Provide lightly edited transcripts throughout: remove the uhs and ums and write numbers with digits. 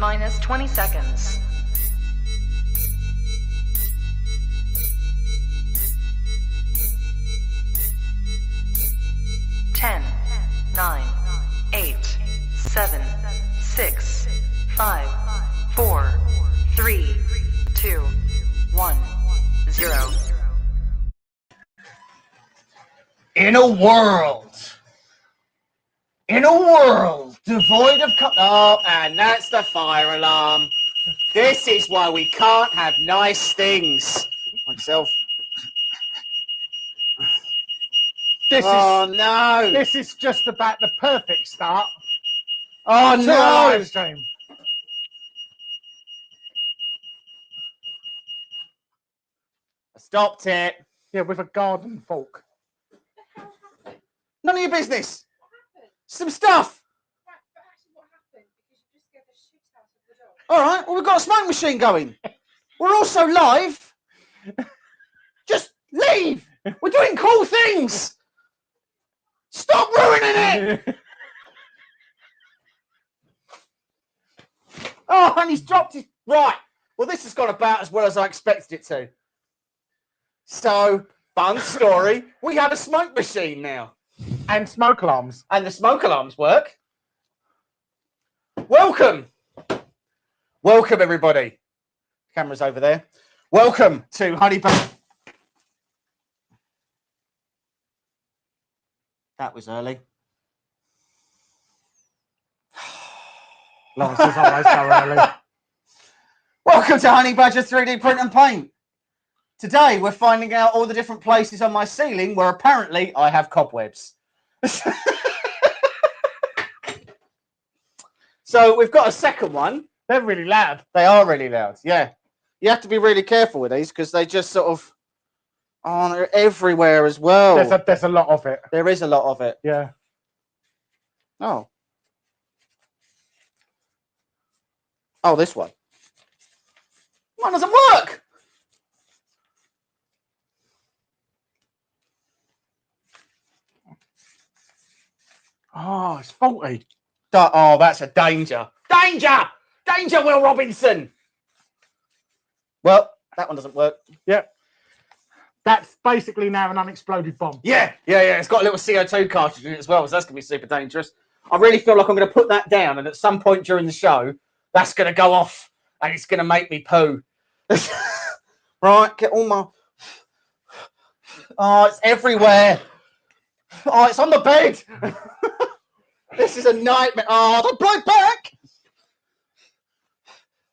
T-minus 20 seconds. 10, 9, 8, 7, 6, 5, 4, 3, 2, 1, 0. In a world devoid of oh, and that's the fire alarm. This is why we can't have nice things. Myself. No! This is just about the perfect start. Oh to no! a live stream. I stopped it. Yeah, with a garden fork. None of your business. Some stuff. All right. Well, we've got a smoke machine going. We're also live. Just leave. We're doing cool things. Stop ruining it. Oh, and he's dropped his... Right. Well, this has gone about as well as I expected it to. So, fun story. We have a smoke machine now. And smoke alarms. And the smoke alarms work. Welcome. Welcome, everybody. Camera's over there. Welcome to Honey Badger. That was early. Lance's always so early. Welcome to Honey Badger 3D Print and Paint. Today, we're finding out all the different places on my ceiling where apparently I have cobwebs. So we've got a second one. They're really loud. They are really loud, yeah. You have to be really careful with these because they just sort of... Oh, they're everywhere as well. There's a lot of it. There is a lot of it. Yeah. Oh. Oh, this one. Mine doesn't work. Oh, it's faulty. Oh, that's a danger. Danger! Danger, Will Robinson! Well, that one doesn't work. Yep. That's basically now an unexploded bomb. Yeah. It's got a little CO2 cartridge in it as well, so that's going to be super dangerous. I really feel like I'm going to put that down, and at some point during the show, that's going to go off, and it's going to make me poo. Right, get all my... Oh, it's everywhere. Oh, it's on the bed. This is a nightmare. Oh, don't blow back.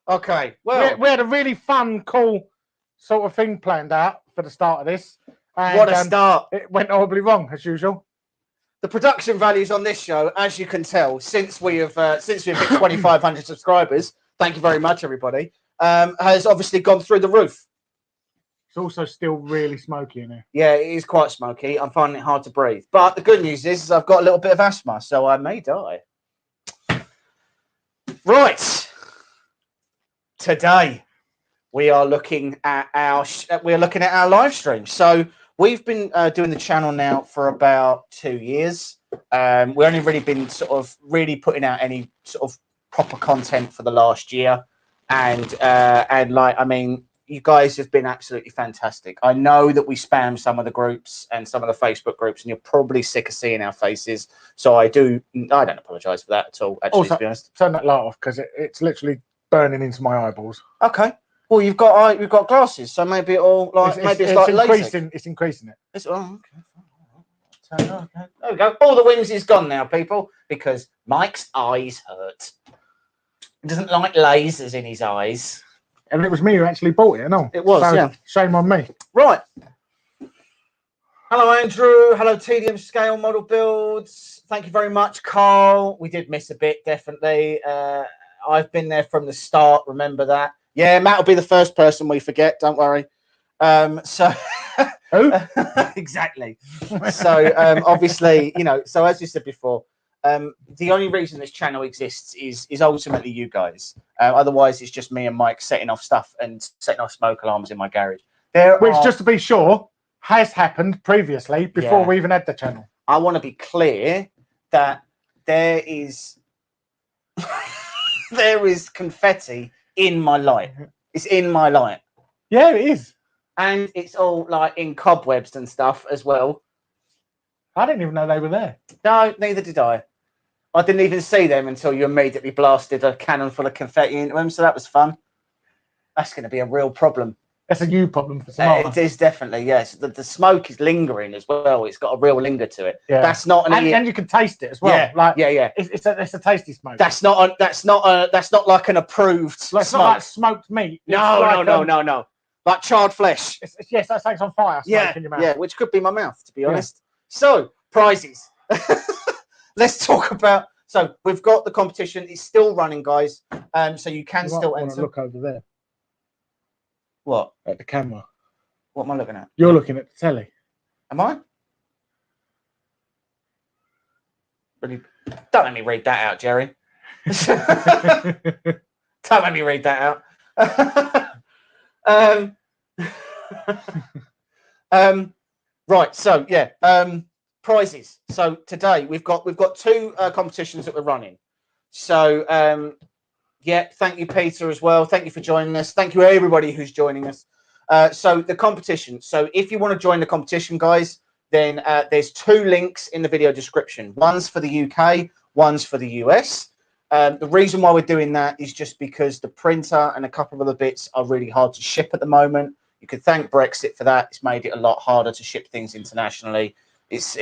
Okay, well... We had a really fun, cool sort of thing planned out for the start of this. And, what a start. It went horribly wrong, as usual. The production values on this show, as you can tell, since we've hit 2,500 subscribers, thank you very much, everybody, has obviously gone through the roof. It's also still really smoky in here. Yeah, it is quite smoky. I'm finding it hard to breathe. But the good news is I've got a little bit of asthma, so I may die. Right. Today, we are looking at our live stream. So we've been doing the channel now for about 2 years. We've only really been really putting out any sort of proper content for the last year, and I mean, you guys have been absolutely fantastic. I know that we spam some of the groups and some of the Facebook groups, and you're probably sick of seeing our faces. So I don't apologise for that at all. Actually, also, to be honest, turn that light off because it's literally burning into my eyeballs. Okay. Well, you've got glasses, so maybe it'll like it's increasing. It's increasing it. Okay. Turn it on. Okay. There we go. All the whimsy's gone now, people, because Mike's eyes hurt. He doesn't like lasers in his eyes. And it was me who actually bought it, no? It was, so, yeah. Shame on me. Right. Hello, Andrew. Hello, TDM Scale Model Builds. Thank you very much, Carl. We did miss a bit, definitely. I've been there from the start. Remember that. Yeah, Matt will be the first person we forget. Don't worry. So who? Exactly. So obviously, so as you said before, the only reason this channel exists is ultimately you guys. Otherwise, it's just me and Mike setting off stuff and setting off smoke alarms in my garage. Which, just to be sure, has happened previously before we even had the channel. I want to be clear that there is... there is confetti in my light. It's in my light. Yeah, it is. And it's all like in cobwebs and stuff as well. I didn't even know they were there. No, neither did I. I didn't even see them until you immediately blasted a cannon full of confetti into them. So that was fun. That's going to be a real problem. That's a new problem for tomorrow. It is definitely, yes. The smoke is lingering as well. It's got a real linger to it. Yeah. That's not and you can taste it as well. Yeah, Like, yeah. It's a tasty smoke. That's not like an approved Like, it's smoke. not like smoked meat. It's No, like, no. Like charred flesh. Yes, that takes on fire. Yeah, In your mouth. yeah, which could be my mouth, to be honest. So, prizes. Let's talk about. So, we've got the competition. It's still running, guys. So you can still enter. Look over there. What? At the camera. What am I looking at? You're looking at the telly. Am I? Really? Don't let me read that out, Jerry. Don't let me read that out. Right. So yeah. Prizes. So today we've got two competitions that we're running. So yeah. Thank you, Peter, as well. Thank you for joining us. Thank you, everybody who's joining us. So the competition. So if you want to join the competition, guys, then there's two links in the video description. One's for the UK, one's for the US. The reason why we're doing that is just because the printer and a couple of other bits are really hard to ship at the moment. You could thank Brexit for that. It's made it a lot harder to ship things internationally. It's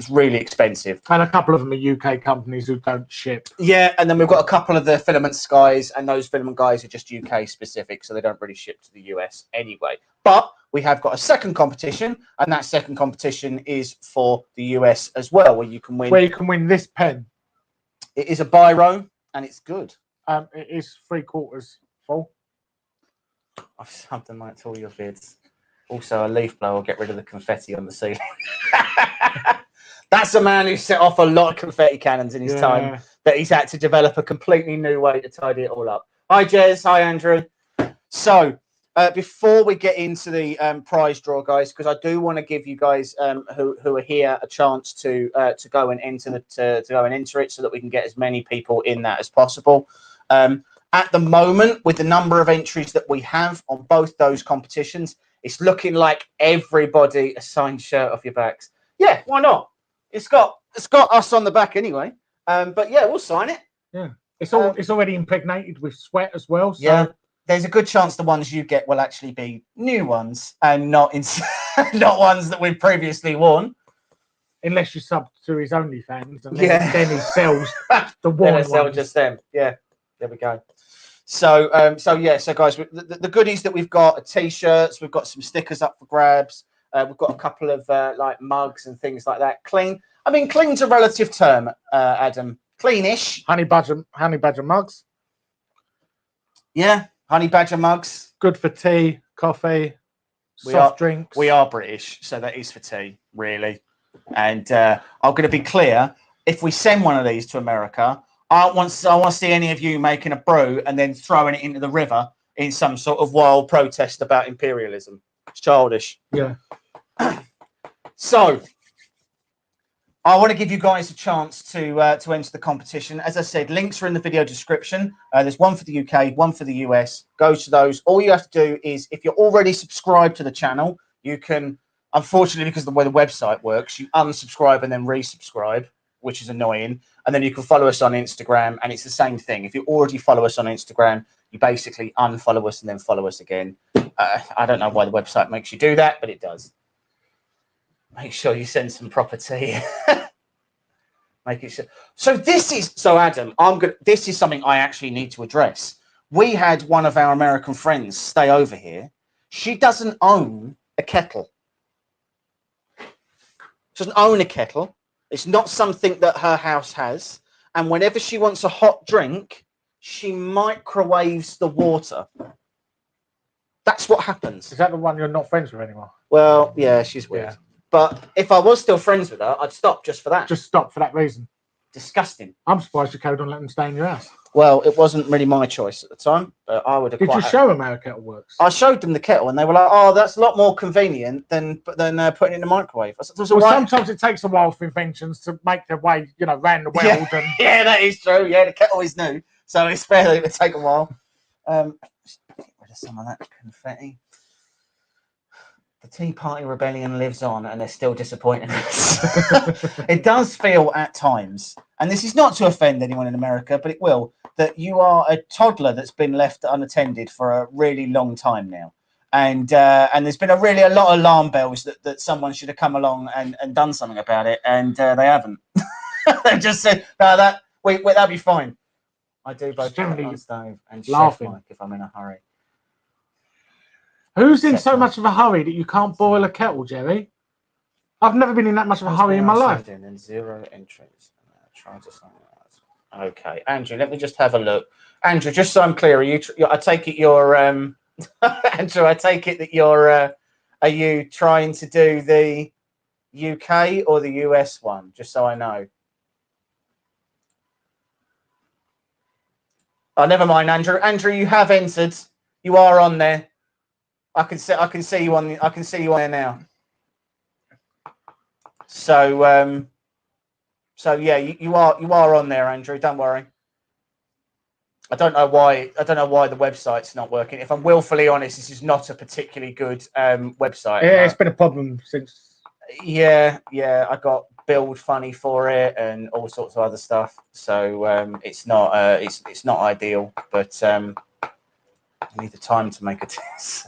really expensive. And a couple of them are UK companies who don't ship. Yeah, and then we've got a couple of the filament guys, and those filament guys are just UK specific, so they don't really ship to the US anyway. But we have got a second competition, and that second competition is for the US as well, where you can win. Where you can win this pen. It is a biro, and it's good. It is 3/4 full. I've something like to all your vids. Also, a leaf blower will get rid of the confetti on the ceiling. That's a man who set off a lot of confetti cannons in his time, that he's had to develop a completely new way to tidy it all up. Hi, Jez. Hi, Andrew. So, before we get into the prize draw, guys, because I do want to give you guys who are here a chance to go and enter it, so that we can get as many people in that as possible. At the moment, with the number of entries that we have on both those competitions, it's looking like everybody a signed shirt off your backs. Yeah, why not? It's got us on the back anyway. But yeah, we'll sign it. Yeah, it's already impregnated with sweat as well. So. Yeah, there's a good chance the ones you get will actually be new ones and not not ones that we've previously worn. Unless you sub to his OnlyFans, and then he sells the worn ones. Sell just them. Yeah, there we go. So guys, the goodies that we've got are t-shirts. We've got some stickers up for grabs. We've got a couple of like mugs and things like that. Clean. I mean, clean's a relative term, Adam. Cleanish. Honey badger mugs. Yeah, honey badger mugs. Good for tea, coffee, soft drinks. We are British, so that is for tea, really. And I'm going to be clear. If we send one of these to America, I want to see any of you making a brew and then throwing it into the river in some sort of wild protest about imperialism. It's childish. Yeah. So, I want to give you guys a chance to enter the competition. As I said, links are in the video description. There's one for the UK, one for the US. Go to those. All you have to do is, if you're already subscribed to the channel, you can, unfortunately, because of the way the website works, you unsubscribe and then resubscribe, which is annoying. And then you can follow us on Instagram, and it's the same thing. If you already follow us on Instagram, you basically unfollow us and then follow us again. I don't know why the website makes you do that, but it does. Make sure you send some proper tea. Make it sure. So Adam, this is something I actually need to address. We had one of our American friends stay over here. She doesn't own a kettle. She doesn't own a kettle. It's not something that her house has. And whenever she wants a hot drink, she microwaves the water. That's what happens. Is that the one you're not friends with anymore? Well, yeah, she's weird. Yeah. But if I was still friends with her, I'd stop just for that. Just stop for that reason. Disgusting. I'm surprised you carried on letting them stay in your house. Well, it wasn't really my choice at the time, but I would have. Did you show them how a kettle works? I showed them the kettle, and they were like, "Oh, that's a lot more convenient than putting it in the microwave." I said, sometimes it takes a while for inventions to make their way, around the world. Yeah, that is true. Yeah, the kettle is new, so it's fairly going to take a while. Just get rid of some of that confetti. The Tea Party rebellion lives on, and they're still disappointing us. It does feel at times, and this is not to offend anyone in America, but it will, that you are a toddler that's been left unattended for a really long time now. And there's been a lot of alarm bells that someone should have come along and done something about it, and they haven't. They just said, no, that'll be fine. I do both on stove and chef mic if I'm in a hurry. Who's in so much of a hurry that you can't boil a kettle, Jerry? I've never been in that much of a hurry in my life. And 0 entries. Try to sign out. Okay, Andrew, let me just have a look. Andrew, just so I'm clear, I take it you're Andrew, I take it that you're are you trying to do the UK or the US one? Just so I know. Oh, never mind, Andrew. Andrew, you have entered. You are on there. I can see you on there now. So yeah, you are on there, Andrew. Don't worry. I don't know why the website's not working. If I'm willfully honest, this is not a particularly good website. Yeah, it's been a problem since. Yeah, I got billed funny for it and all sorts of other stuff. So it's not ideal, but I need the time to make a test.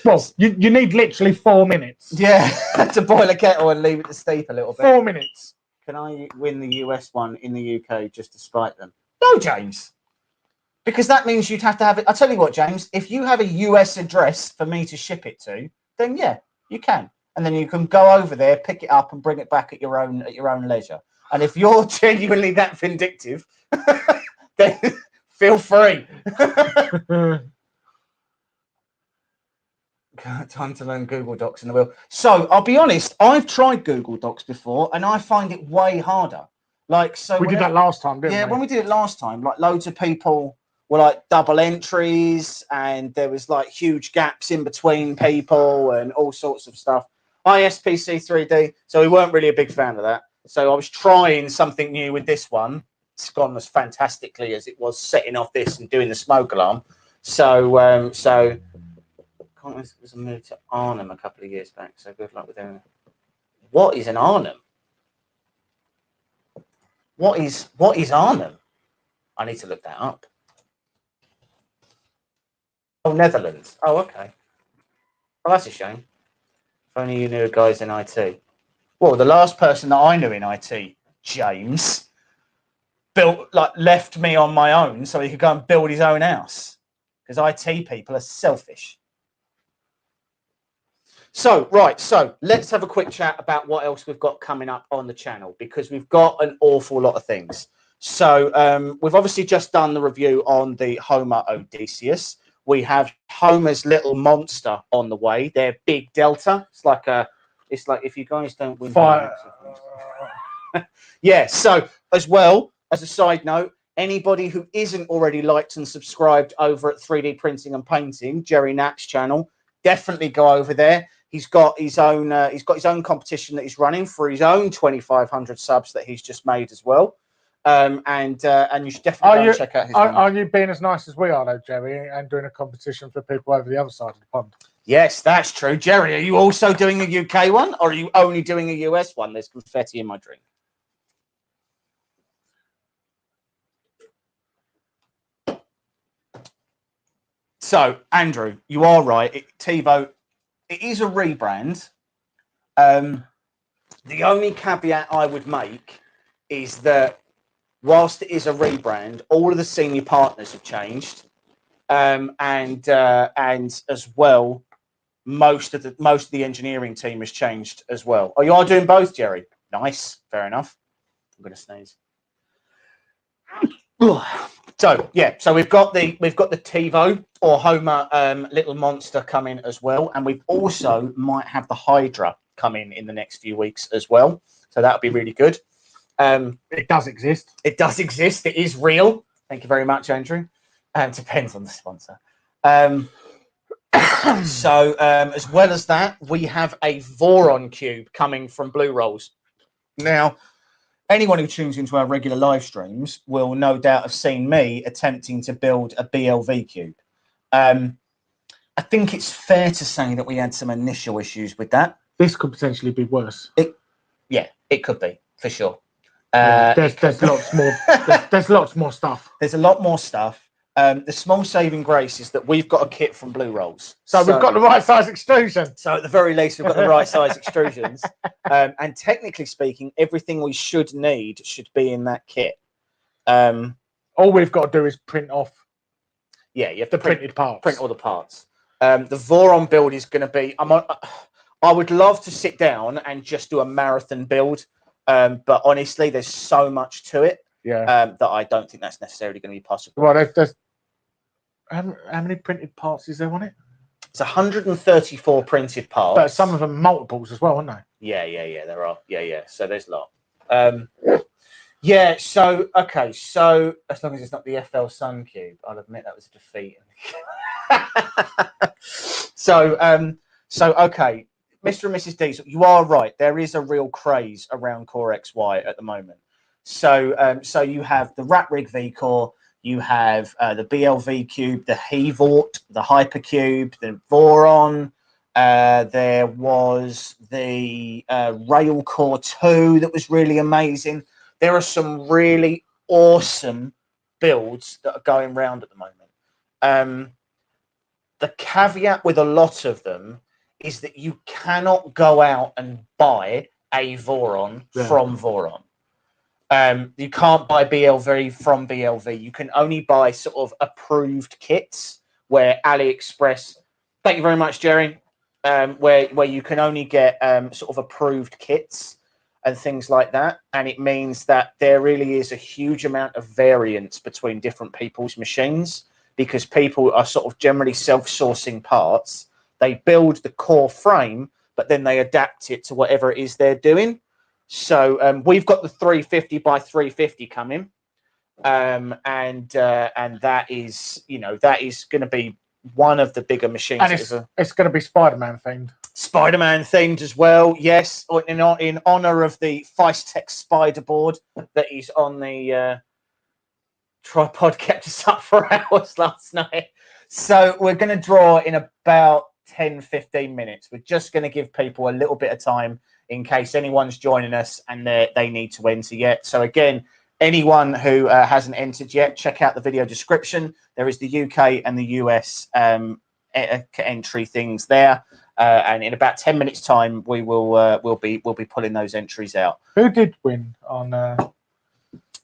Well, you need literally 4 minutes. Yeah, to boil a kettle and leave it to steep a little bit. 4 minutes. Can I win the US one in the UK just to spite them? No, James. Because that means you'd have to have it. I'll tell you what, James, if you have a US address for me to ship it to, then yeah, you can. And then you can go over there, pick it up and bring it back at your own leisure. And if you're genuinely that vindictive, then feel free. Time to learn Google Docs in the wheel. So I'll be honest, I've tried Google Docs before and I find it way harder. Like, so we did that last time, didn't we? Yeah, when we did it last time, like loads of people were like double entries and there was like huge gaps in between people and all sorts of stuff. ISPC 3D, so we weren't really a big fan of that. So I was trying something new with this one. It's gone as fantastically as it was setting off this and doing the smoke alarm. So was a move to Arnhem a couple of years back. So good luck with doing it. What is an Arnhem? What is Arnhem? I need to look that up. Oh, Netherlands. Oh, okay. Well, that's a shame. If only you knew guys in IT. Well, the last person that I knew in IT, James, left me on my own so he could go and build his own house. Because IT people are selfish. So let's have a quick chat about what else we've got coming up on the channel, because we've got an awful lot of things. So we've obviously just done the review on the Homer Odysseus. We have Homer's Little Monster on the way. They're Big Delta. It's like if you guys don't win. Yeah. So as well as a side note, anybody who isn't already liked and subscribed over at 3D Printing and Painting, Jerry Knapp's channel, definitely go over there. He's got his own competition that he's running for his own 2,500 subs that he's just made as well. And you should definitely go and check out his channel. Are you being as nice as we are, though, Jerry, and doing a competition for people over the other side of the pond? Yes, that's true. Jerry, are you also doing a UK one, or are you only doing a US one? There's confetti in my drink. So, Andrew, you are right. TiVo, it is a rebrand. The only caveat I would make is that whilst it is a rebrand, all of the senior partners have changed, and as well, most of the engineering team has changed as well. Oh, you are doing both, Jerry? Nice, fair enough. I'm going to sneeze. So yeah, so we've got the TiVo or Homer Little Monster coming as well, and we've also might have the Hydra come in the next few weeks as well. So that'll be really good. It does exist. It does exist. It is real. Thank you very much, Andrew. Depends on the sponsor. So as well as that, we have a Voron cube coming from Blue Rolls. Now, anyone who tunes into our regular live streams will no doubt have seen me attempting to build a BLV cube. I think it's fair to say that we had some initial issues with that. This could potentially be worse. It could be, for sure. There's lots more. There's lots more stuff. There's a lot more stuff. The small saving grace is that we've got a kit from Blue Rolls. So we've got the right size extrusion. So at the very least, we've got the right size extrusions. And technically speaking, everything we should need should be in that kit. All we've got to do is print off. Yeah, you have the to printed parts. Print all the parts. The Voron build is going to be. I would love to sit down and just do a marathon build, but honestly, there's so much to it. Yeah. That I don't think that's necessarily going to be possible. Well, there's how many printed parts is there on it? It's 134 printed parts. But some of them multiples as well, aren't they? Yeah, there are. Yeah. So there's a lot. Yeah, so okay, so as long as it's not the FL Sun Cube, I'll admit that was a defeat. So okay, Mr. and Mrs. Diesel, you are right. There is a real craze around Core XY at the moment. So you have the Rat Rig V Core, you have the BLV Cube, the Hevort, the Hypercube, the Voron. There was the Rail Core 2 that was really amazing. There are some really awesome builds that are going around at the moment. The caveat with a lot of them is that you cannot go out and buy a Voron from Voron. You can't buy BLV from BLV. You can only buy sort of approved kits where AliExpress, thank you very much, Jerry, where you can only get sort of approved kits and things like that. And it means that there really is a huge amount of variance between different people's machines because people are sort of generally self-sourcing parts. They build the core frame, but then they adapt it to whatever it is they're doing. So we've got the 350 by 350 coming. And that is, that is going to be one of the bigger machines. And it's going to be Spider-Man themed. Spider-Man themed as well, yes. In honor of the Feistek Spider board that is on the tripod, kept us up for hours last night. So we're going to draw in about 10-15 minutes. We're just going to give people a little bit of time in case anyone's joining us and they need to enter yet. So again, anyone who hasn't entered yet, check out the video description. There is the UK and the US entry things there. And in about 10 minutes' time, we'll be pulling those entries out. Who did win on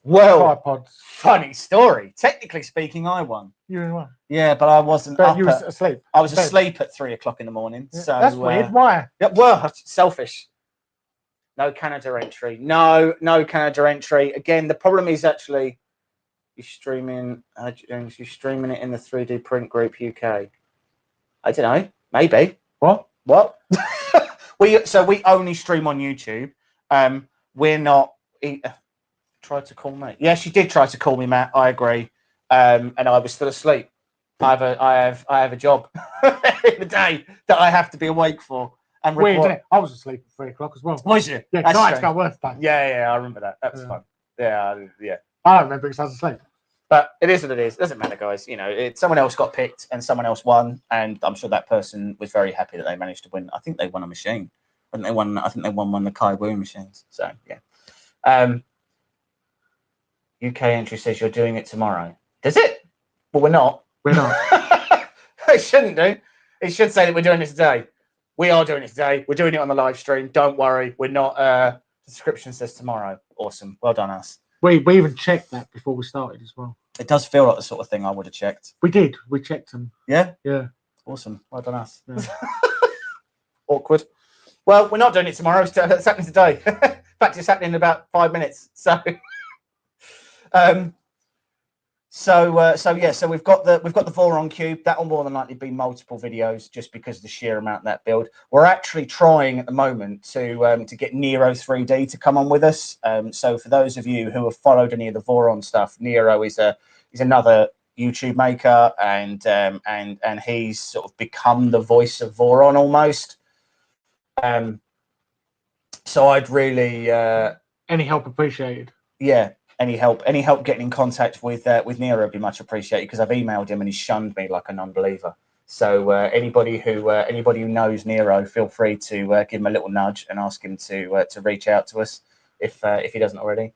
tripods? Funny story. Technically speaking, I won. You won. Yeah, but I wasn't. But you was asleep. I was asleep at 3 o'clock in the morning. Yeah, so that's weird. Why? Yeah, well, selfish. No Canada entry. No Canada entry. Again, the problem is actually you're streaming it in the 3D print group UK. I don't know. Maybe. What? we only stream on YouTube. We're not. Tried to call me. Yeah, she did try to call me, Matt. I agree. And I was still asleep. I have a job in the day that I have to be awake for. And weird, isn't it? I was asleep at 3 o'clock as well. Was you? Yeah, tonight's got worse time. Yeah, I remember that. That was fun. Yeah. I don't remember because I was asleep. But it is what it is. It doesn't matter, guys. Someone else got picked and someone else won, and I'm sure that person was very happy that they managed to win. I think they won a machine. I think they won one of the Kai Wu machines. So yeah. UK entry says you're doing it tomorrow. Does it? Well, we're not. We're not. It shouldn't do. It should say that we're doing it today. We are doing it today. We're doing it on the live stream. Don't worry. We're not. The description says tomorrow. Awesome. Well done, us. We even checked that before we started as well. It does feel like the sort of thing I would have checked. We did. We checked them. Yeah? Yeah. Awesome. Well done, us. Yeah. Awkward. Well, we're not doing it tomorrow. It's happening today. In fact, it's happening in about 5 minutes. So we've got the Voron cube. That will more than likely be multiple videos just because of the sheer amount of that build. We're actually trying at the moment to get Nero 3D to come on with us. So for those of you who have followed any of the Voron stuff, Nero is another YouTube maker, and he's sort of become the voice of Voron almost. So I'd really Any help appreciated. Yeah, any help getting in contact with Nero would be much appreciated, because I've emailed him and he's shunned me like a non-believer. So anybody who knows Nero, feel free to give him a little nudge and ask him to reach out to us if he doesn't already.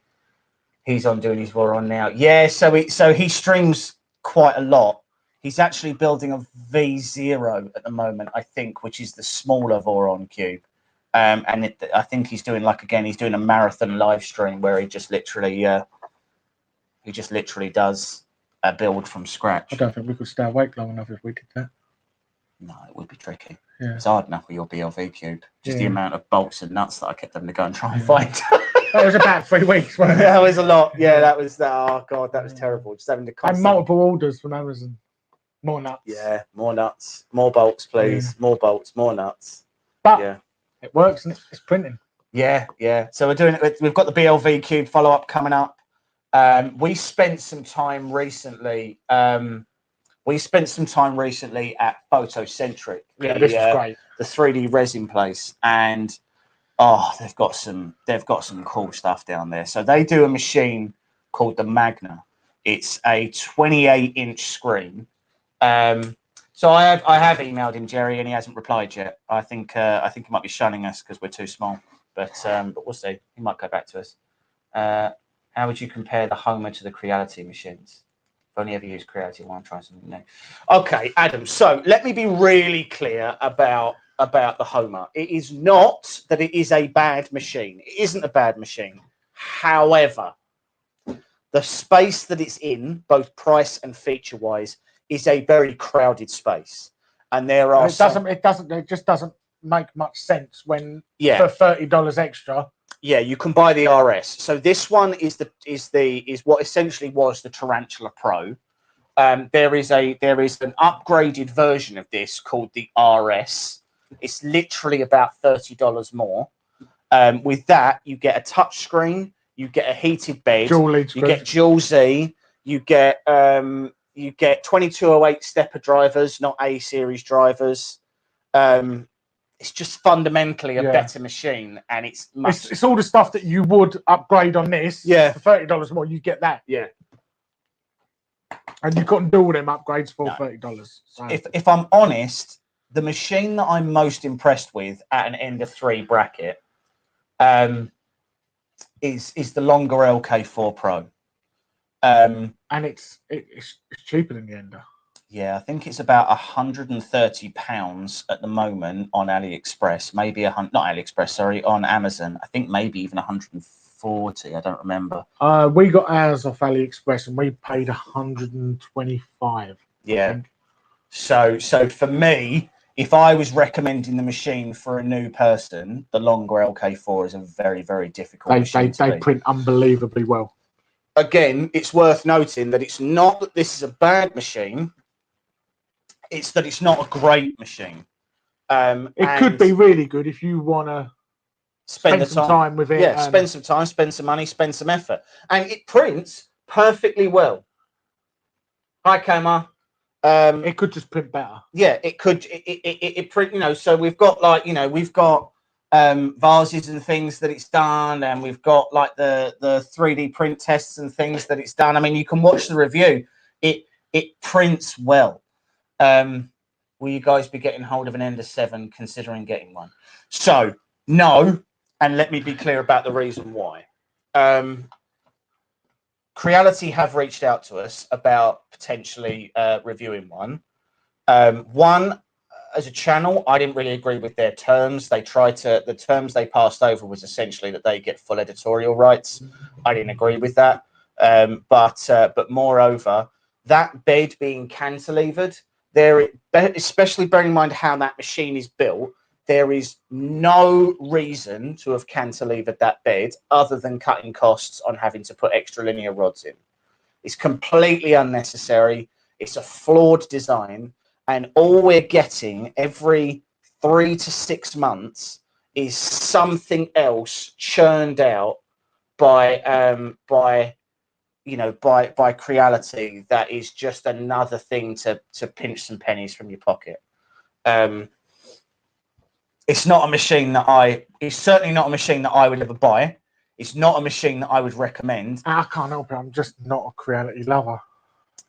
He's on doing his Voron now. Yeah, so he streams quite a lot. He's actually building a V0 at the moment, I think, which is the smaller Voron cube. I think he's doing he's doing a marathon live stream where he just literally does a build from scratch. I don't think we could stay awake long enough if we did that. No, it would be tricky. Yeah. It's hard enough with your BLV cube. Just the amount of bolts and nuts that I kept having to go and try and Yeah. find. That was about 3 weeks, wasn't it? That was a lot. Yeah, that was. Oh god, that was terrible. Just having to. And multiple orders from Amazon. More nuts. Yeah, more nuts, more bolts, please. Yeah. More bolts, more nuts. But yeah, it works and it's printing. Yeah. So we're doing it. We've got the BLV cube follow up coming up. We spent some time recently. At Photocentric. Yeah, this is great. The 3D resin place, and they've got some cool stuff down there. So they do a machine called the Magna. It's a 28-inch screen. So I have emailed him, Jerry, and he hasn't replied yet. I think he might be shunning us because we're too small. But we'll see. He might go back to us. How would you compare the Homer to the Creality machines? I've only ever used Creality while I'm trying something new. Okay, Adam. So let me be really clear about the Homer. It is not that it is a bad machine. It isn't a bad machine. However, the space that it's in, both price and feature-wise, is a very crowded space, and there are. It just doesn't make much sense when for $30 extra. Yeah, you can buy the RS. So this one is what essentially was the Tarantula Pro. There is an upgraded version of this called the RS. It's literally about $30 more. With that, you get a touch screen, you get a heated bed, you get dual Z, you get 2208 stepper drivers, not A series drivers. It's just fundamentally a better machine, and it's all the stuff that you would upgrade on this. Yeah, for $30 more, you get that. Yeah, and you couldn't do all them upgrades for $30. So. If I'm honest, the machine that I'm most impressed with at an Ender 3 bracket is the longer LK4 Pro. And it's cheaper than the Ender. Yeah, I think it's about £130 at the moment on AliExpress. Maybe on Amazon. I think maybe even 140. I don't remember. We got ours off AliExpress and we paid 125. Yeah. So for me, if I was recommending the machine for a new person, the longer LK4 is a very, very difficult machine. They print unbelievably well. Again, it's worth noting that it's not that this is a bad machine. It's that it's not a great machine. It could be really good if you want to spend some time with it. Yeah, spend some time, spend some money, spend some effort. And it prints perfectly well. Hi, Kama. It could just print better. Yeah, it could. It print, so we've got vases and things that it's done, and we've got like the 3D print tests and things that it's done. I mean, you can watch the review. It prints well. Will you guys be getting hold of an Ender 7, considering getting one? So no, and let me be clear about the reason why. Creality have reached out to us about potentially reviewing one. One, as a channel, I didn't really agree with their terms. The terms they passed over was essentially that they get full editorial rights. I didn't agree with that. But moreover, that bed being cantilevered, especially bearing in mind how that machine is built, there is no reason to have cantilevered that bed other than cutting costs on having to put extra linear rods in. It's completely unnecessary. It's a flawed design. And all we're getting every 3 to 6 months is something else churned out by Creality that is just another thing to pinch some pennies from your pocket. It's not a machine that it's certainly not a machine that I would ever buy. It's not a machine that I would recommend. I can't help it. I'm just not a Creality lover.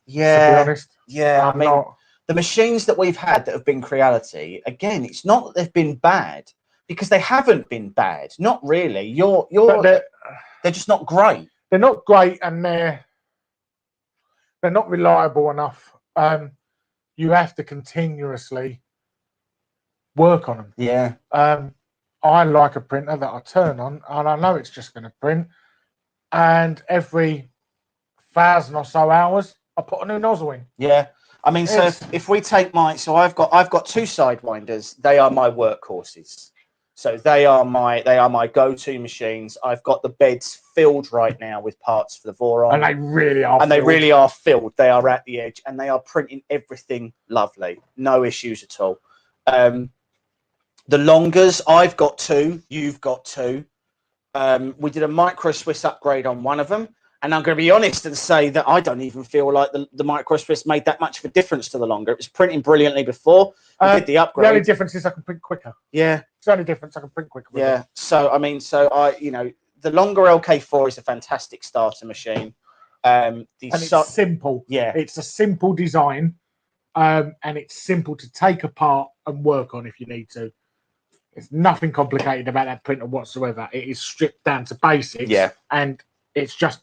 Yeah, to be honest. Yeah, I'm not. The machines that we've had that have been Creality, again, it's not that they've been bad, because they haven't been bad. Not really. They're just not great. They're not great, and they're not reliable enough. You have to continuously work on them. Yeah. I like a printer that I turn on, and I know it's just going to print. And every 1,000 or so hours, I put a new nozzle in. Yeah. I mean, so if we take I've got two sidewinders. They are my workhorses. So they are my go-to machines. I've got the beds filled right now with parts for the Voron. And they really are. And they really are filled. They are at the edge, and they are printing everything lovely. No issues at all. The longers, I've got two. You've got two. We did a micro Swiss upgrade on one of them. And I'm going to be honest and say that I don't even feel like the micro Swiss made that much of a difference to the longer. It was printing brilliantly before. We did the upgrade. The only difference is I can print quicker. Yeah. It's the only difference. I can print quicker. Yeah. So, I mean, the longer LK4 is a fantastic starter machine. And it's simple. Yeah. It's a simple design. And it's simple to take apart and work on if you need to. There's nothing complicated about that printer whatsoever. It is stripped down to basics. Yeah. And it's just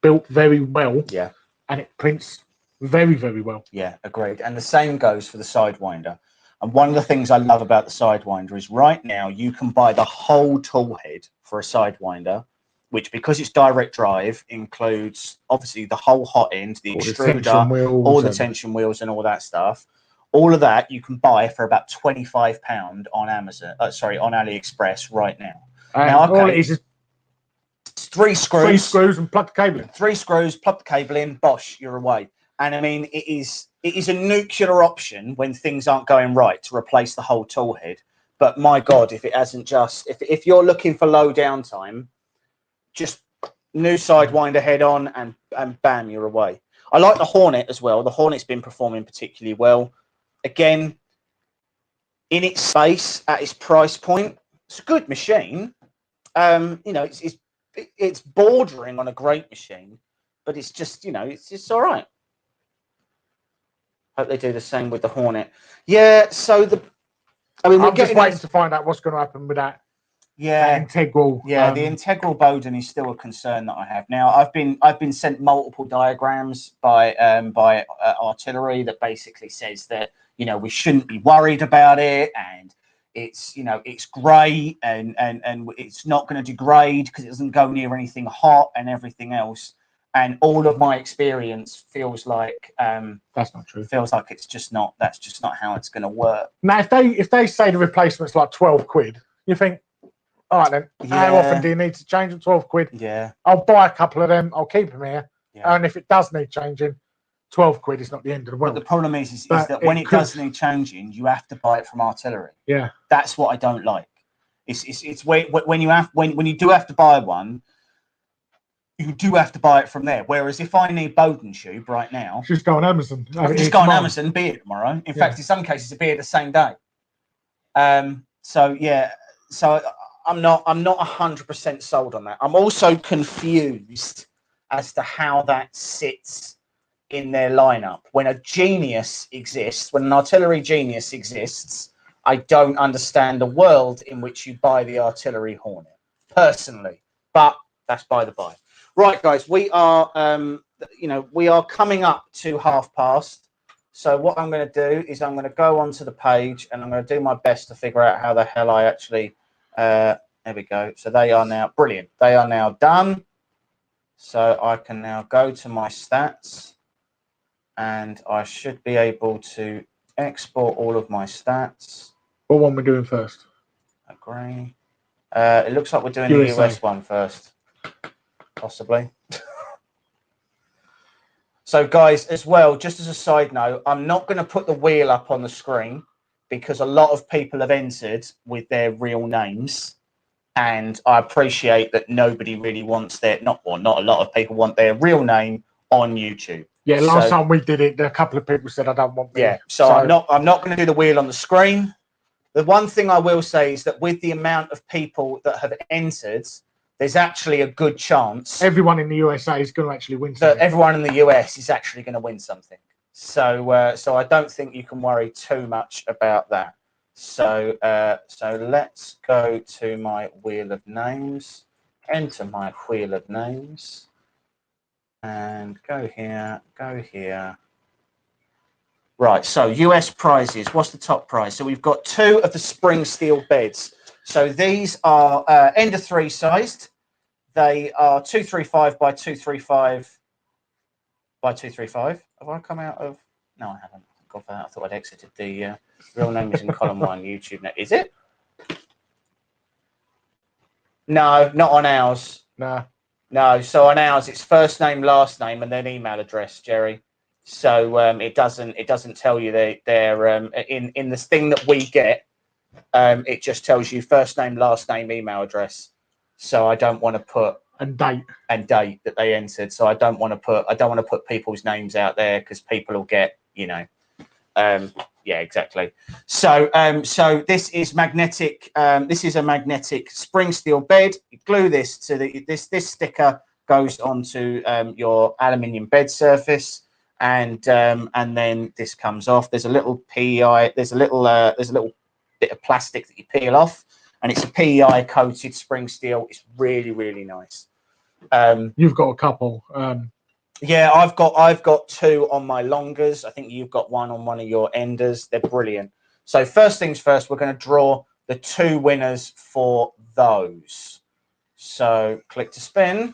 built very well. Yeah. And it prints very, very well. Yeah, agreed. And the same goes for the Sidewinder. And one of the things I love about the Sidewinder is right now you can buy the whole tool head for a Sidewinder, which, because it's direct drive, includes obviously the whole hot end, the extruder, all the tension wheels and all that stuff. All of that you can buy for about £25 on Amazon. On AliExpress right now. Now, okay, all it is three screws and plug the cable in. 3 screws, plug the cable in, bosh, you're away. And I mean, it is a nuclear option when things aren't going right to replace the whole tool head. But my God, if it hasn't if you're looking for low downtime, just new Sidewinder head on and bam, you're away. I like the Hornet as well. The Hornet's been performing particularly well. Again, in its space, at its price point, it's a good machine. It's bordering on a great machine, but it's just, it's just all right. Hope they do the same with the Hornet. Yeah, so I'm just waiting to find out what's going to happen with that. Yeah, that integral. Yeah, the integral Bowden is still a concern that I have. Now, I've been sent multiple diagrams by artillery that basically says that we shouldn't be worried about it, and it's it's great and it's not going to degrade because it doesn't go near anything hot and everything else. And all of my experience feels like that's not true. Feels like it's just not. That's just not how it's going to work. Now, if they say the replacement's like £12, you think, all right then. Yeah. How often do you need to change them? £12. Yeah. I'll buy a couple of them. I'll keep them here. Yeah. And if it does need changing, £12 is not the end of the world. But the problem is that when it does need changing, you have to buy it from artillery. Yeah. That's what I don't like. It's when you do have to buy one. You do have to buy it from there. Whereas if I need Bowden tube right now, just go on Amazon. Just go on Amazon, be it tomorrow. In fact, in some cases, it'll be it the same day. So I'm not 100% sold on that. I'm also confused as to how that sits in their lineup. When a Genius exists, when an artillery Genius exists, I don't understand the world in which you buy the artillery Hornet personally. But that's by the by. Right, guys, we are coming up to past. So what I'm going to do is I'm going to go onto the page and I'm going to do my best to figure out how the hell I actually. There we go. So they are now brilliant. They are now done. So I can now go to my stats, and I should be able to export all of my stats. What one we're doing first? Agree. It looks like we're doing the US one first. Possibly. So guys, as well, just as a side note, I'm not going to put the wheel up on the screen because a lot of people have entered with their real names, and I appreciate that nobody really wants not a lot of people want their real name on YouTube. Yeah, last time we did it, a couple of people said I don't want me. Yeah, so I'm not going to do the wheel on the screen. The one thing I will say is that with the amount of people that have entered, there's actually a good chance everyone in the USA is going to actually win that something. everyone in the US is actually going to win something. So, so I don't think you can worry too much about that. So, so let's go to my wheel of names. Enter my wheel of names, and go here. Go here. Right. So, US prizes. What's the top prize? So we've got 2 of the spring steel beds. So these are Ender 3 sized. They are 235 by 235 by 235. Have I come out of? No, I haven't. God, I thought I'd exited the real name is in column 1 YouTube now. Is it? No, not on ours. No. So on ours, it's first name, last name, and then email address, Jerry. So it doesn't tell you they're in this thing that we get. It just tells you first name, last name, email address. So I don't want to put and date that they entered. So I don't want to put people's names out there because people will get, you know, yeah, exactly. So so this is magnetic. This is a magnetic spring steel bed. You glue this to this sticker goes onto your aluminium bed surface, and then this comes off. There's a little PEI. There's a little bit of plastic that you peel off, and it's a PEI coated spring steel. It's really, really nice. You've got a couple. Yeah, I've got 2 on my longers. I think you've got 1 on one of your enders. They're brilliant. So first things first, we're going to draw the 2 winners for those. So click to spin.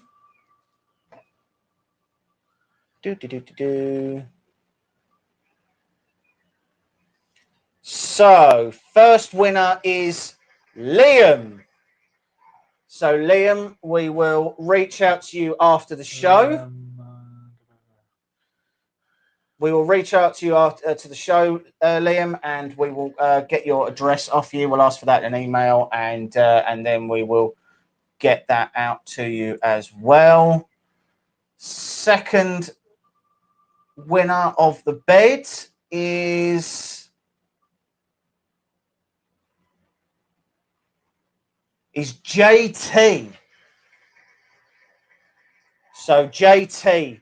So first winner is Liam. So Liam, we will reach out to you after the show. We will reach out to you after to the show, Liam, and we will get your address off you. We'll ask for that in an email, and then we will get that out to you as well. Second winner of the bed is JT. So JT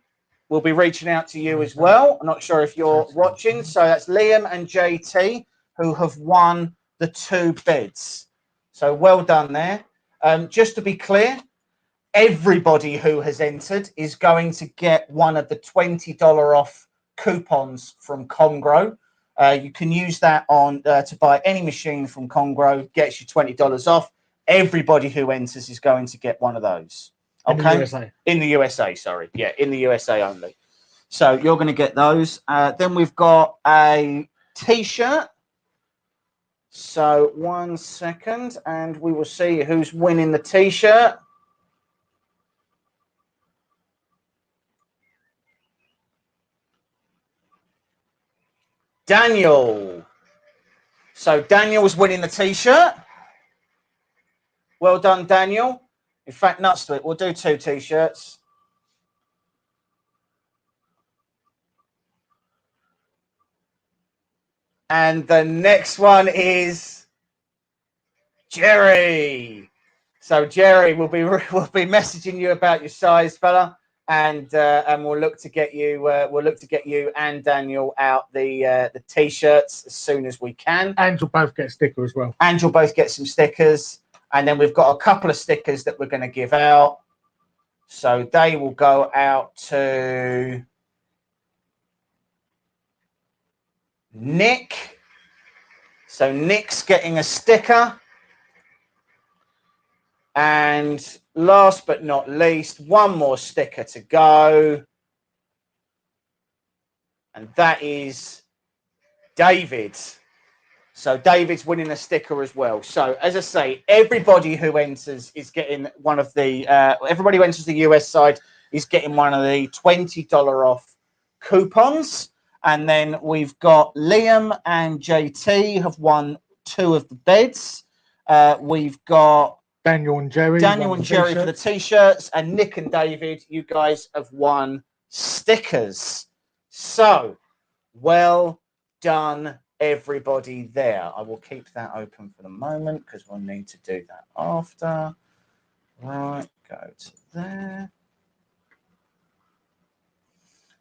will be reaching out to you as well. I'm not sure if you're watching. So that's Liam and JT who have won the 2 beds. So well done there. Just to be clear, everybody who has entered is going to get one of the $20 off coupons from Comgrow. You can use that on to buy any machine from Comgrow. Gets you $20 off. Everybody who enters is going to get one of those. Okay. In the USA. In the USA, sorry. Yeah, in the USA only. So you're going to get those. Then we've got a T-shirt. So 1 second, and we will see who's winning the T-shirt. Daniel. So Daniel's winning the T-shirt. Well done, Daniel. In fact, nuts to it. We'll do 2 T-shirts. And the next one is Jerry. So Jerry will be messaging you about your size, fella, and we'll look to get you and Daniel out the T-shirts as soon as we can. And you'll both get a sticker as well. And you'll both get some stickers. And then we've got a couple of stickers that we're going to give out. So they will go out to Nick. So Nick's getting a sticker. And last but not least, one more sticker to go. And that is David. So David's winning a sticker as well. So as I say, everybody who enters is getting one of the, everybody who enters the US side is getting one of the $20 off coupons. And then we've got Liam and JT have won 2 of the beds. We've got Daniel and Jerry for the T-shirts, and Nick and David, you guys have won stickers. So well done, everybody there. I will keep that open for the moment because we'll need to do that after. Right, go to there.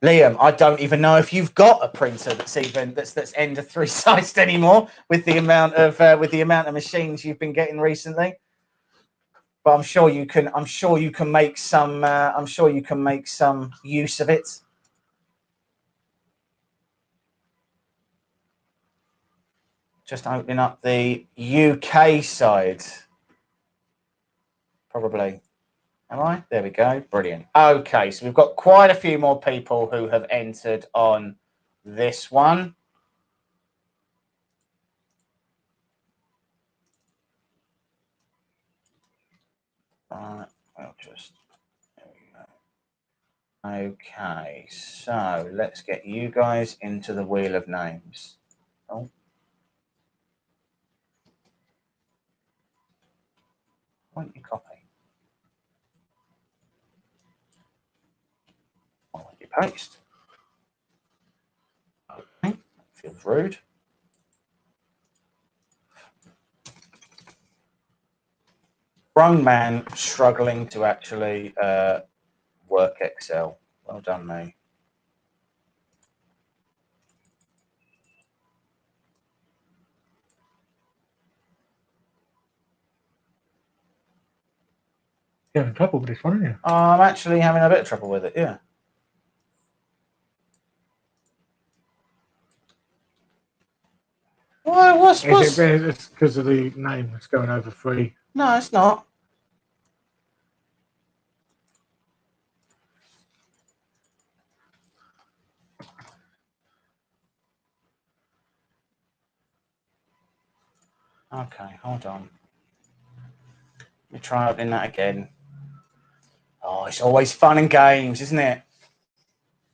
Liam, I don't even know if you've got a printer that's Ender 3-sized anymore with the amount of machines you've been getting recently. But I'm sure you can. I'm sure you can make some. I'm sure you can make some use of it. Just opening up the UK side. Probably. Am I? There we go. Brilliant. Okay, so we've got quite a few more people who have entered on this one. I'll just. There we go. Okay, so let's get you guys into the wheel of names. Oh. Why don't you copy? Why don't you paste? Okay, feels rude. Grown man struggling to actually work Excel. Well done, mate. You're having trouble with this one, aren't you? I'm actually having a bit of trouble with it, yeah. Well, It's because of the name. It's going over 3. No, it's not. Okay, hold on. Let me try opening that again. Oh, it's always fun and games, isn't it?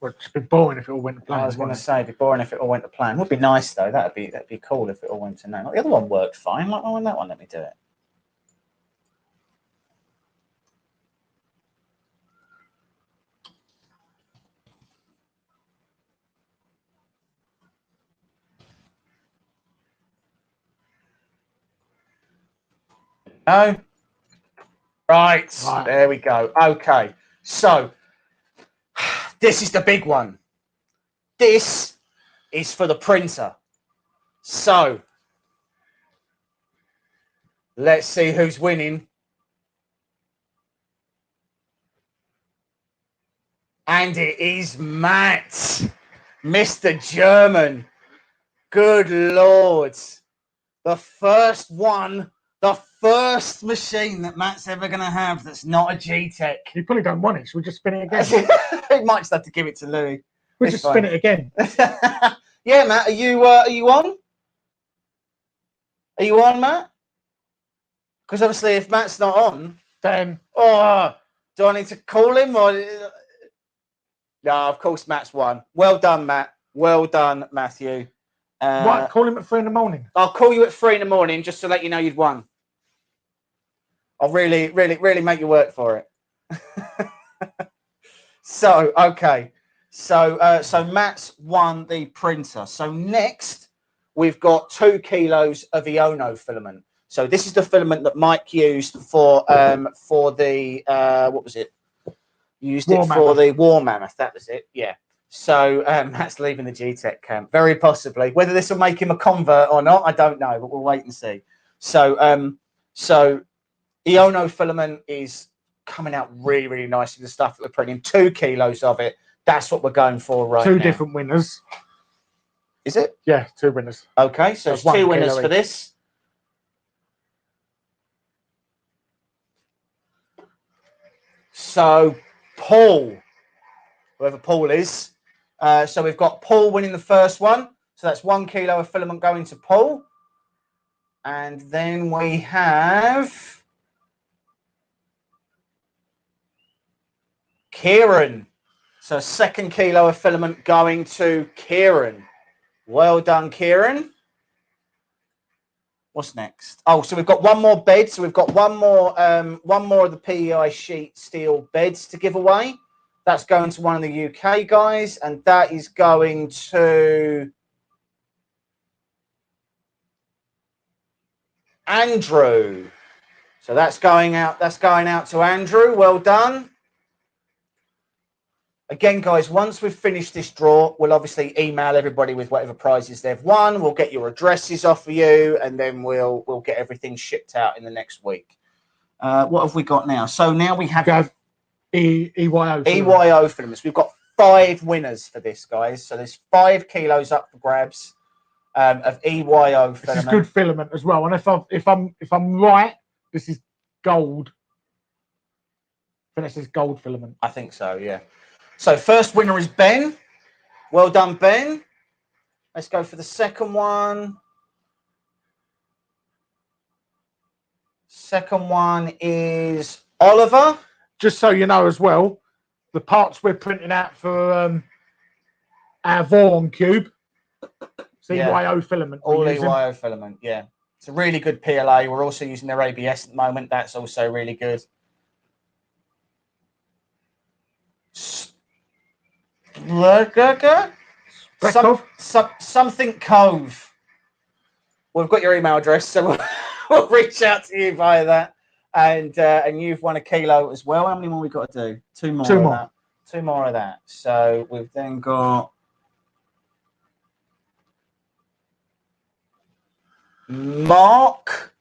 Well, it'd be boring if it all went to plan. I was going to say, it'd be boring if it all went to plan. Would be nice though. That'd be cool if it all went to plan. Like, the other one worked fine. Like, why wouldn't that one let me do it? No. Right, there we go. Okay, so this is the big one. This is for the printer. So let's see who's winning. And it is Matt, Mr. German. Good Lord. The first one, the first machine that Matt's ever going to have that's not a G-Tech. You probably don't want it, so we'll just spin it again. He might just have to give it to Louis. We'll just spin it again. Yeah, Matt, are you on? Are you on, Matt? Because obviously if Matt's not on, then, do I need to call him? Or... No, of course Matt's won. Well done, Matt. Well done, Matthew. What? Call him at 3 in the morning. I'll call you at 3 in the morning just to let you know you've won. I'll really make you work for it. So, okay. So Matt's won the printer. So next, we've got 2 kilos of eono filament. So this is the filament that Mike used for the what was it? Used it for the War Mammoth. That was it. Yeah. So Matt's leaving the G-Tech camp, very possibly. Whether this will make him a convert or not, I don't know, but we'll wait and see. So, so eono filament is coming out really nicely. The stuff that we're printing, 2 kilos of it. That's what we're going for right now. 2 different winners. Is it? Yeah, 2 winners. Okay, so it's 2 winners for this. So Paul, whoever Paul is. So we've got Paul winning the first one. So that's 1 kilo of filament going to Paul. And then we have Kieran. So 2nd kilo of filament going to Kieran. Well done, Kieran. What's next? Oh, so we've got one more bed. So we've got one more of the PEI sheet steel beds to give away. That's going to one of the UK guys, and that is going to Andrew. So that's going out. That's going out to Andrew. Well done. Again, guys, once we've finished this draw, we'll obviously email everybody with whatever prizes they've won. We'll get your addresses off of you, and then we'll get everything shipped out in the next week. What have we got now? So now we have EYO. EYO filaments. We've got 5 winners for this, guys. So there's 5 kilos up for grabs of EYO filament. This is good filament as well. And if I'm right, this is gold. I think this is gold filament. I think so, yeah. So first winner is Ben. Well done, Ben. Let's go for the second one. Second one is Oliver. Just so you know as well, the parts we're printing out for our Vaughan cube, it's EYO filament. All EYO filament, yeah. It's a really good PLA. We're also using their ABS at the moment. That's also really good. Something Cove. We've got your email address, so we'll reach out to you via that. And you've won a kilo as well. How many more we got to do? 2 more. 2 more. 2 more of that. So we've then got Mark.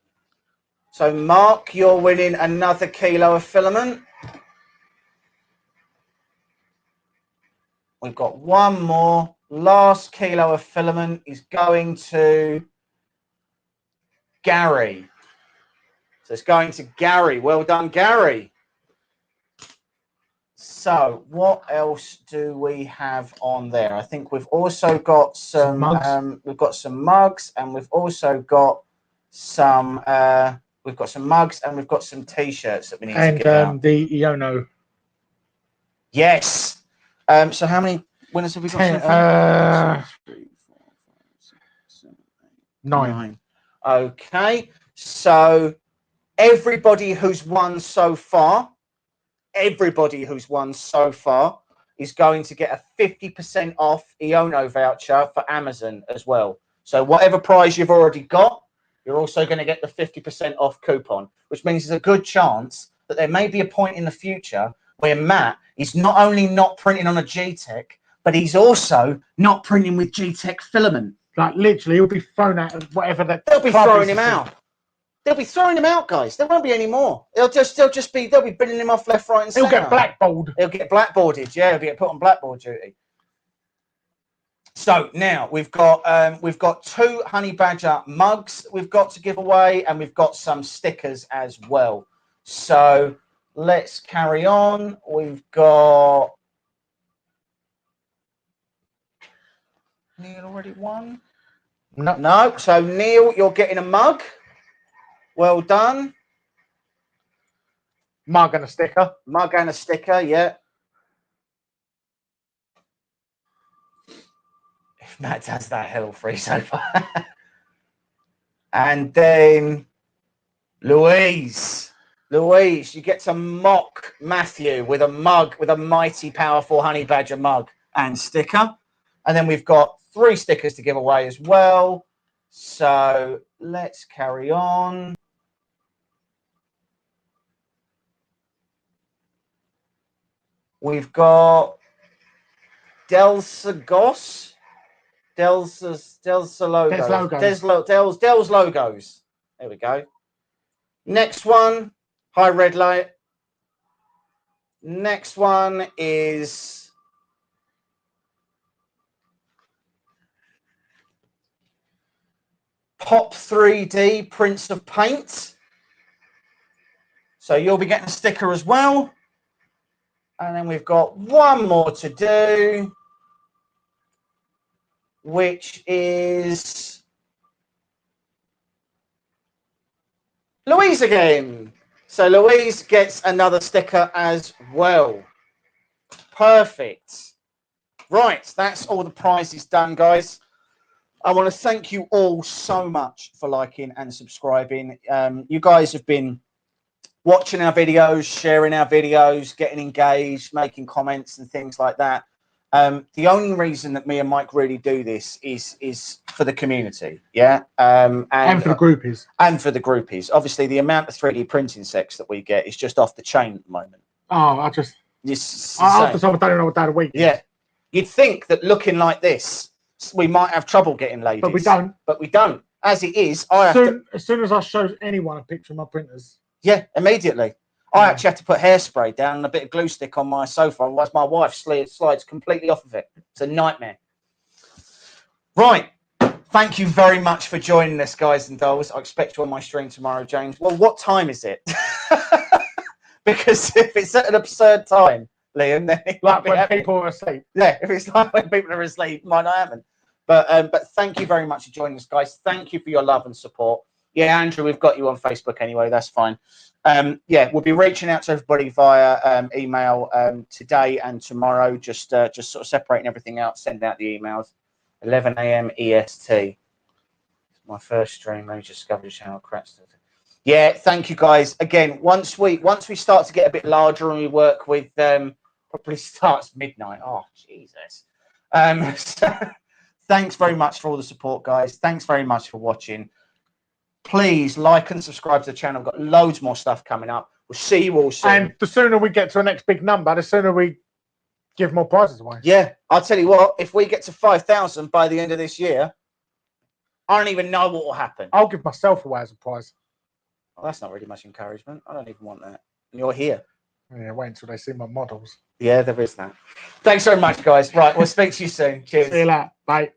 So Mark, you're winning another kilo of filament. We've got 1 more. Last kilo of filament is going to Gary. So it's going to Gary. Well done, Gary. So what else do we have on there? I think we've also got some we've got some mugs, and we've also got some mugs, and we've got some t-shirts that we need to get out. And the eono. Yes. So how many winners have we got? 10, 3, 4, 5, 6, 7, 8, 9. Okay. So everybody who's won so far is going to get a 50% off eono voucher for Amazon as well. So whatever prize you've already got, you're also going to get the 50% off coupon, which means there's a good chance that there may be a point in the future where Matt is not only not printing on a G-Tech, but he's also not printing with G-Tech filament. Like literally, he'll be thrown out of whatever that. They'll be throwing him out. They'll be throwing him out, guys. There won't be any more. They'll be binning him off left, right, and centre. He'll get blackballed. He'll get blackboarded. Yeah, he'll get put on blackboard duty. So now we've got 2 Honey Badger mugs that we've got to give away, and we've got some stickers as well. So let's carry on. We've got Neil already won. No. So Neil, you're getting a mug. Well done. Mug and a sticker. Mug and a sticker, yeah. If Matt does that, he'll freeze over. And then Louise, you get to mock Matthew with a mug, with a mighty powerful Honey Badger mug and sticker. And then we've got 3 stickers to give away as well. So let's carry on. We've got Delsa Goss. Delsa logos. Del's logos. There we go. Next one. Hi, Red Light. Next one is Pop 3D Prince of Paint. So you'll be getting a sticker as well. And then we've got 1 more to do, which is Louise again. So Louise gets another sticker as well. Perfect. Right, that's all the prizes done, guys. I want to thank you all so much for liking and subscribing. You guys have been watching our videos, sharing our videos, getting engaged, making comments and things like that. The only reason that me and Mike really do this is for the community, yeah, and for the groupies. And for the groupies. Obviously, the amount of 3D printing sex that we get is just off the chain at the moment. Oh, I don't know what that a week is. Yeah, you'd think that looking like this, we might have trouble getting ladies, but we don't. But we don't. As it is, as soon as I show anyone a picture of my printers, yeah, immediately. I actually have to put hairspray down and a bit of glue stick on my sofa, otherwise my wife slides completely off of it. It's a nightmare. Right. Thank you very much for joining us, guys and dolls. I expect you on my stream tomorrow, James. Well, what time is it? Because if it's at an absurd time, Liam, then it like when people are asleep. Yeah, if it's like when people are asleep, might not happen. But thank you very much for joining us, guys. Thank you for your love and support. Yeah, Andrew, we've got you on Facebook anyway. That's fine. Yeah, we'll be reaching out to everybody via email today and tomorrow. Just sort of separating everything out, sending out the emails. 11 a.m. EST. It's my first stream. Let me just discover the channel. Cracks. Yeah, thank you guys again. Once we start to get a bit larger and we work with probably starts midnight. Oh Jesus. So, thanks very much for all the support, guys. Thanks very much for watching. Please like and subscribe to the channel. We've got loads more stuff coming up. We'll see you all soon. And the sooner we get to the next big number, the sooner we give more prizes away. Yeah, I'll tell you what, if we get to 5,000 by the end of this year, I don't even know what will happen. I'll give myself away as a prize. Well, that's not really much encouragement. I don't even want that. And you're here. Yeah, wait until they see my models. Yeah, there is that. Thanks very much, guys. Right, we'll speak to you soon. Cheers. See you later. Bye.